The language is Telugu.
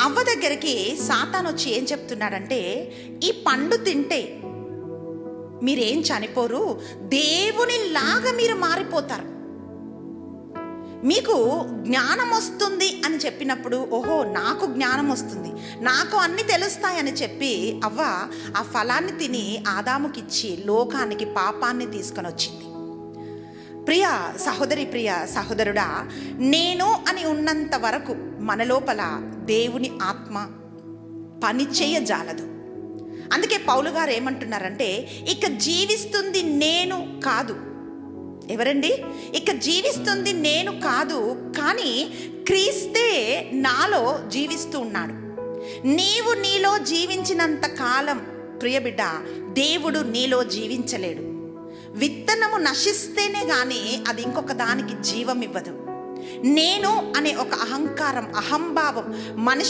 అవ్వ దగ్గరికి సాతాను వచ్చి ఏం చెప్తున్నాడంటే, ఈ పండు తింటే మీరేం చనిపోరు, దేవునిలాగా మీరు మారిపోతారు, మీకు జ్ఞానం వస్తుంది అని చెప్పినప్పుడు, ఓహో నాకు జ్ఞానం వస్తుంది, నాకు అన్నీ తెలుస్తాయని చెప్పి అవ్వ ఆ ఫలాన్ని తిని ఆదాముకిచ్చి లోకానికి పాపాన్ని తీసుకొని వచ్చింది. ప్రియ సహోదరి, ప్రియ సహోదరుడా, నేను అని ఉన్నంత వరకు మన లోపల దేవుని ఆత్మ పని చేయజాలదు. అందుకే పౌలు గారు ఏమంటున్నారంటే, ఇక జీవిస్తుంది నేను కాదు. ఎవరండి? ఇక జీవిస్తుంది నేను కాదు, కానీ క్రీస్తే నాలో జీవిస్తూ ఉన్నాడు. నీవు నీలో జీవించినంత కాలం ప్రియబిడ్డ, దేవుడు నీలో జీవించలేడు. విత్తనము నశిస్తేనే కానీ అది ఇంకొక దానికి జీవం ఇవ్వదు. నేను అనే ఒక అహంకారం, అహంభావం మనిషి